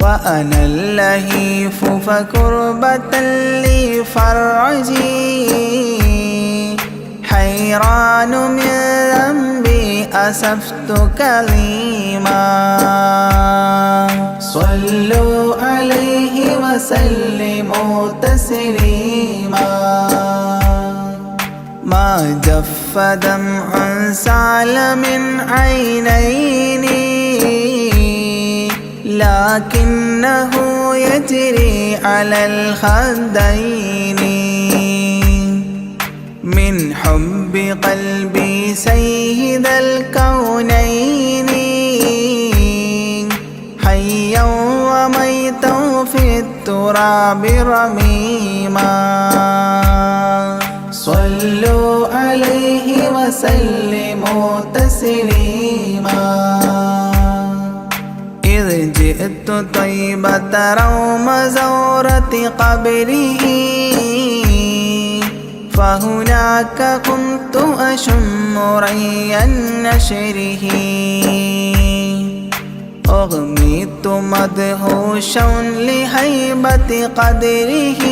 وأنا اللهيف فكربة لي فرجي حيران من ذنبي أسفت كظيما صلوا عليه وسلموا تسليما ما جف دمع سال من عينيني لكنه يجري على الخدين من حب قلبي سيد الكونين حيا وميتا في التراب رميما صلوا عليه وسلموا تسليما إذ جئت طيبة روم زورة قبره فهناك كنت أشم ري نشره أغميت مدهوشا لهيبة قدره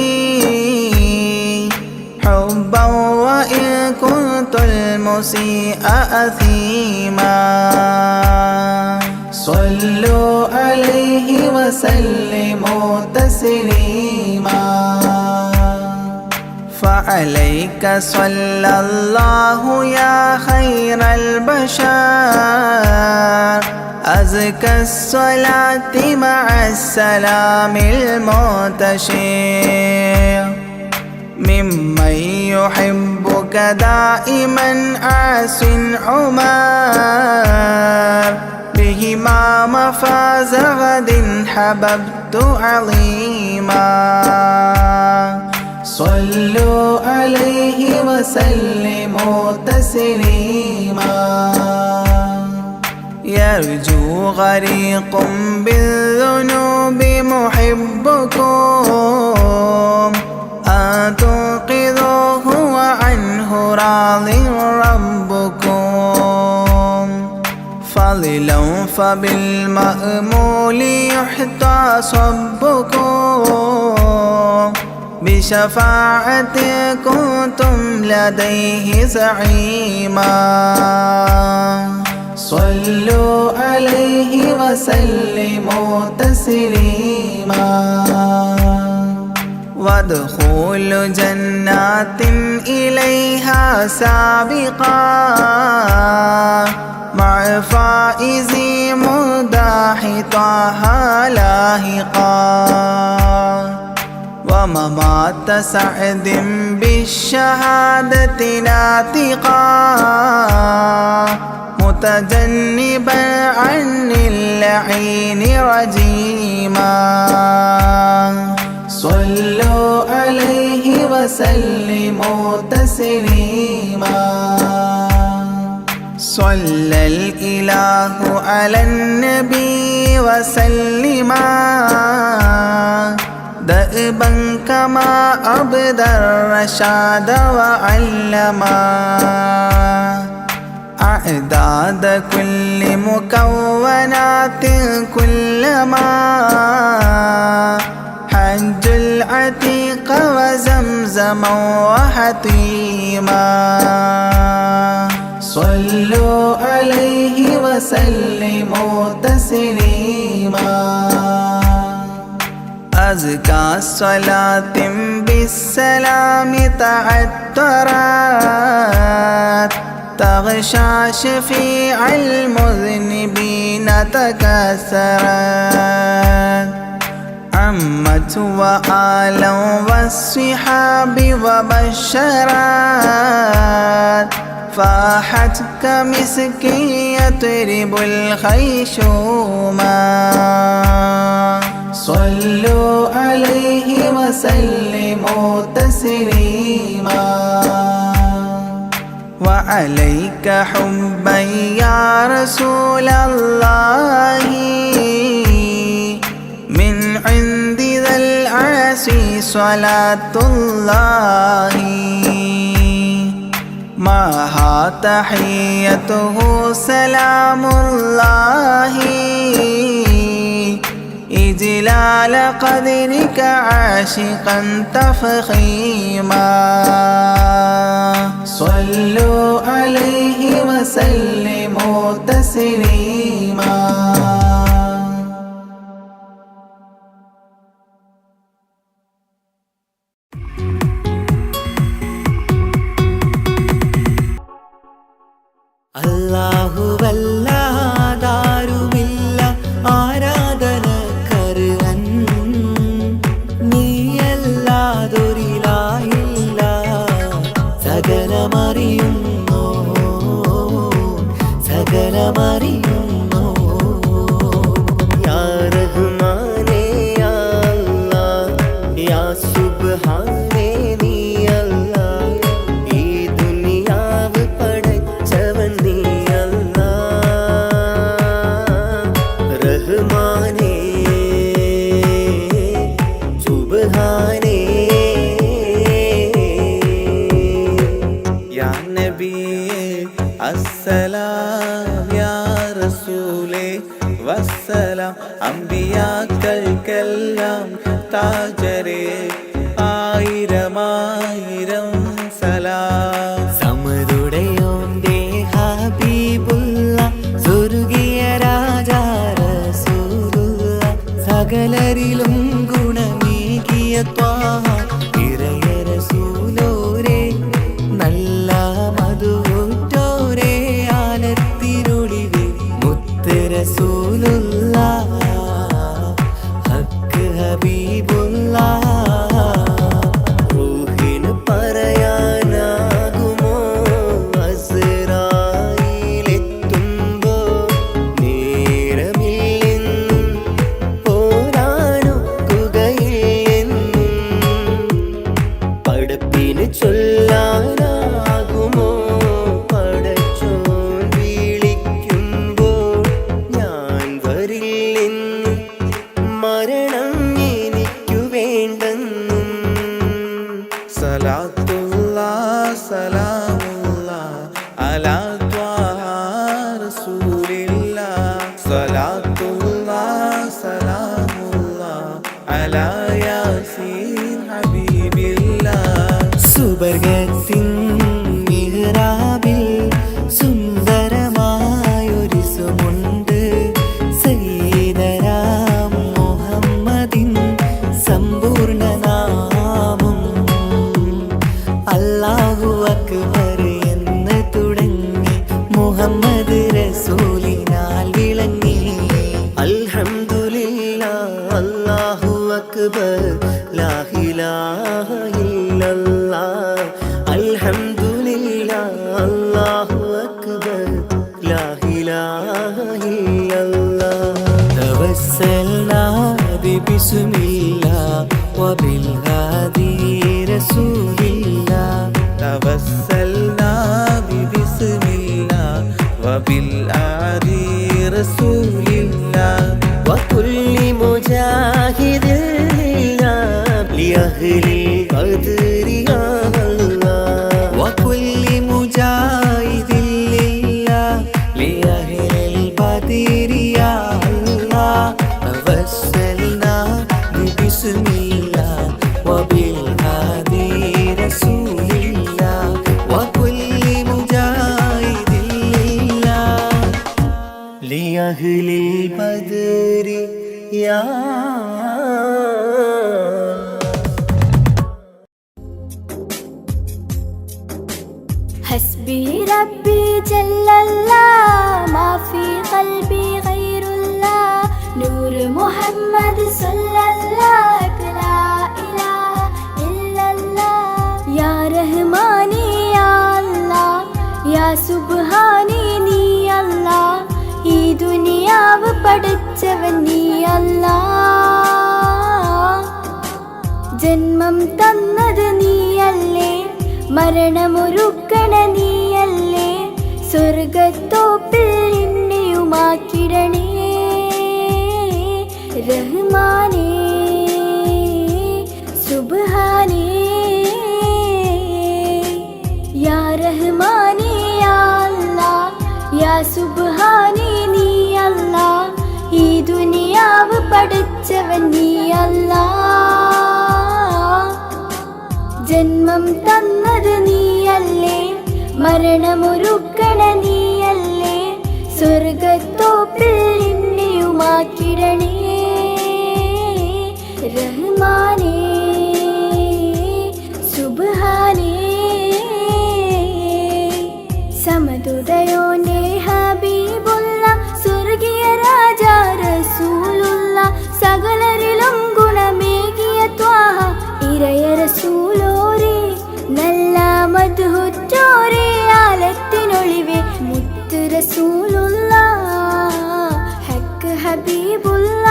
حبا وإن كنت المسيء أثيما صلوا عليه وسلموا تسليما فعليك صلى الله يا خير البشر أزكى الصلاة مع السلام المنتشر ممن يحبك دائما عاص عمر بهما مفاز غد حببت عظيما صلوا عليه وسلموا تسليما يرجو غريق بالذنوب محبكم أن تنقذوه وعنه راض ربكم فضلا فبالمأمول يحتى صبكم بشفاعة كنتم لديه زعيما صلوا عليه وسلموا تسليما وادخلوا جنات إليها سابقا مع فائز مداح طه لاهقا وممات سعد بالشهادة ناطقا متجنبا عن اللعين رجيما صلوا عليه وسلموا تسليما صلى الإله على النبي وسلما دأبا كما أبدى الرشاد وعلما أعداد كل مكونات كلما حج العتيق وزمزما وحطيما صلوا عليه وسلموا تسليما أزكى الصلاة بالسلام تعترت تغشى شفيع المذنبين تكسرت عمت وآلا والصحاب وبشرت فاحت كمسك يطرب الخيشوما صلوا عليه وسلموا تسليما وعليك حبا يا رسول الله من عند ذا العرش صلاة الله معها تحيته سلام الله إجلال قدرك عاشقا تفخيما صلوا عليه وسلموا تسليما അല്ലാഹുവല്ലാതാരുമില്ല ആരാധനക്കർഹൻ നീയല്ലാതൊരിലായില്ല സകലമറിയുന്നു സകലമറിയുന്നു യാ റഹ്മാനേ യാ അല്ലാഹ് യാ സുബ്ഹാനേ നീ അല്ലാഹ് ഈ ദുനിയാവ് പടച്ചവൻ നീ അല്ലാഹ് റഹ്മാനേ സുബ്ഹാനേ യാ നബിയേ അസ്സലാം യാ റസൂലേ വസ്സലാം അമ്പിയാക്കൾക്കെല്ലാം താജരേ ആയിരമായിരം സലാം സമരുടയോന്റെ ഹബീബുള്ള സ്വർഗീയ രാജാ റസൂലുള്ള സകലരിലും ഗുണമേകിയ ത്വാഹ ഇറയ റസൂലോരേ നല്ല മധുറ്റോരേ ആലത്തിനൊളിവേ മുത്ത് റസൂലുള്ള ഹക്ക് ഹബീബുള്ള റൂഹിന് പറയാനാകുമോ അസ്റായിലെത്തുമ്പോ നേരമില്ലെന്നും പോരാനൊക്കുകയില്ലെന്നും പടപ്പിന് ചൊല്ലാനാകുമോ പടച്ചോൻ വിളിക്കുമ്പോൾ ഞാൻ വരില്ലെന്നും മരണം എനിക്കു വേണ്ടെന്നും സലാത്തുല്ലാഹ് സലാമുല്ലാഹ് അലാ ത്വാഹ റസൂലില്ലാഹ് സലാത്തുല്ലാഹ് സലാമുല്ലാഹ് അലാ യാസീൻ ഹബീബില്ലാഹ് സുബർഗത്തിൻ മിഹ്റാബിൽ സുന്ദരമായൊരു സുമുണ്ട് സയ്യിദനാം മുഹമ്മദിൻ സമ്പൂർണ്ണ നാമം അല്ലാഹു അക്ബർ എന്ന് തുടങ്ങി മുഹമ്മദ് റസൂലിനാൽ വിളങ്ങി അൽഹംദുലില്ലാഹ് അല്ലാഹു അക്ബർ ലാ ഇലാഹ ഇല്ലല്ലാഹ് അൽഹംദുലില്ലാഹ് അല്ലാഹു അക്ബർ ലാ ഇലാഹ ഇല്ലല്ലാഹ് തവസ്സൽനാ ബിസ്മില്ലാഹ് വബിൽ ഹാദി റസൂലില്ലാഹ് തവസ്സൽനാ ബിസ്മില്ലാഹ് വബിൽ ഹാദി റസൂലില്ലാഹ് വകുല്ലി മുജാഹിദിൻ ലിഅഹ്ലി ഖദ്രി യാ അല്ലാഹ് വകുല്ലി മുജാഹിദിൻ ലിഅഹ്ലിൽ ബദരി യാ അല്ലാഹ് തവസ്സൽനാ ബിസ്മില്ലാഹ് വബിൽ ഹാദി റസൂലില്ലാഹ് വകുല്ലി മുജാഹിദിൻ ലിഅഹ്ലിൽ ബദരി യാ حسبي ربي جل الله ما في قلبي غير الله نور محمد صلى الله لا إله إلا الله يا رحماني يا الله يا سبحاني നീ അല്ലാഹ് ഈ ദുനിയാവ് പഠിച്ചവൻ നീ അല്ലാഹ് ജന്മം തന്നത് നീയല്ലേ, മരണമൊരുക്കണ നീയല്ലേ, സ്വർഗത്തോപ്പിൽ എന്നെയുമാക്കിടണേ റഹ്മാനേ സുബ്ഹാനേ. യാ റഹ്മാനേ യാ അല്ലാഹ്, യാ സുബ്ഹാനേ നീ അല്ലാഹ്, ഈ ദുനിയാവ് പഠിച്ചവൻ നീ അല്ലാഹ്. ജന്മം തന്നത് നീയല്ലേ, മരണമൊരുക്കണ നീയല്ലേ, സ്വർഗത്തോപ്പിൽ എന്നെയുമാക്കിടണേ റഹ്മാനേ സുബ്ഹാനേ. സമതുദയോനെ ഹബീബുള്ള, സ്വർഗീയ രാജാ റസൂലുള്ള, സകലരിലും ഗുണമേകിയ ത്വാഹ ഇരയ റസൂലോരേ, നല്ല മദ്ഹുറ്റോരേ ആലത്തിനൊളിവേ മുത്ത് റസൂലുള്ള ഹക്ക് ഹബീബുള്ള.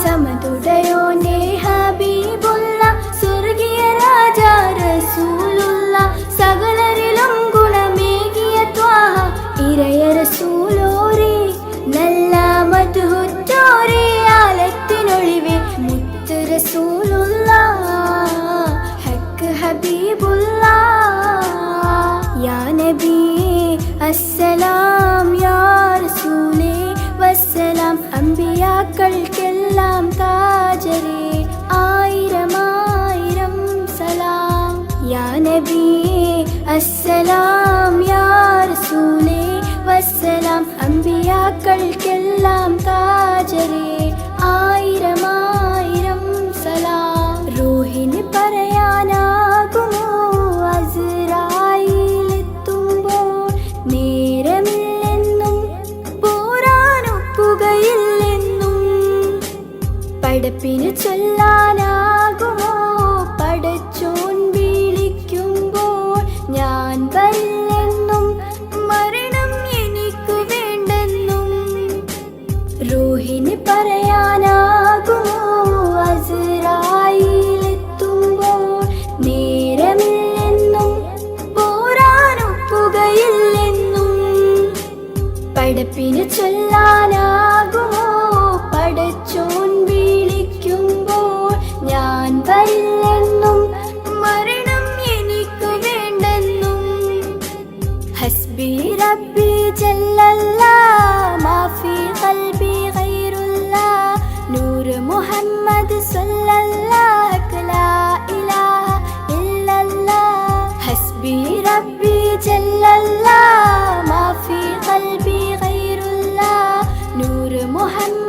സമതുദയോനെ ഹബീബുള്ള, സ്വർഗീയ രാജാ റസൂലുള്ള, സകലരിലും ഗുണമേകിയ ത്വാഹ ഇരയ റസൂലോരേ, നല്ല മദ്ഹുറ്റോരേ ആലത്തിനൊളിവേ മുത്ത് റസൂലുള്ള ഹക്ക് ഹബീബുള്ള. യാ നബിയേ അസ്സലാം, യാ റസൂലേ വസ്സലാം, അമ്പിയാക്കൾക്കെല്ലാം താജരേ ആയിരം ആയിരം സലാം. യാ നബിയേ അസ്സലാം, യാ റസൂലേ വസ്സലാം, അമ്പിയാക്കൾക്കെല്ലാം താജരേ ആയിരം ആയിരം സലാം. റൂഹിന് പറയാനാകുമോ അസ്റായീലെത്തുമ്പോൾ, നേരമില്ലെന്നും പോരാനൊക്കുകയില്ലെന്നും, പടപ്പിന് ചൊല്ലാനാകുമോ പടച്ചോൻ വിളിക്കുമ്പോൾ, ഞാൻ വരില്ലെന്നും മരണം എനിക്കു വേണ്ടെന്നും. റൂഹിന് പറയാനാകുമോ അസ്റായീലെത്തുമ്പോൾ, നേരമില്ലെന്നും പോരാനൊക്കുകയില്ലെന്നും, പടപ്പിന് ചൊല്ലാനാകുമോ പടച്ചോൻ വിളിക്കുമ്പോൾ, ഞാൻ വരില്ലെന്നും മരണം എനിക്കു വേണ്ടെന്നും. ഹസ്ബി റബ്ബി ജല്ലല്ലാഹ്, മാഫി ഖൽബി ഗൈറുല്ലാഹ്, നൂറ് മുഹമ്മദ് സല്ലല്ലാഹ്, ലാ ഇലാഹ ഇല്ലല്ലാഹ്. ഹസ്ബി റബ്ബി ജല്ലല്ലാഹ്, മാഫി ഖൽബി ഗൈറുല്ലാഹ്, നൂറ് മുഹമ്മദ്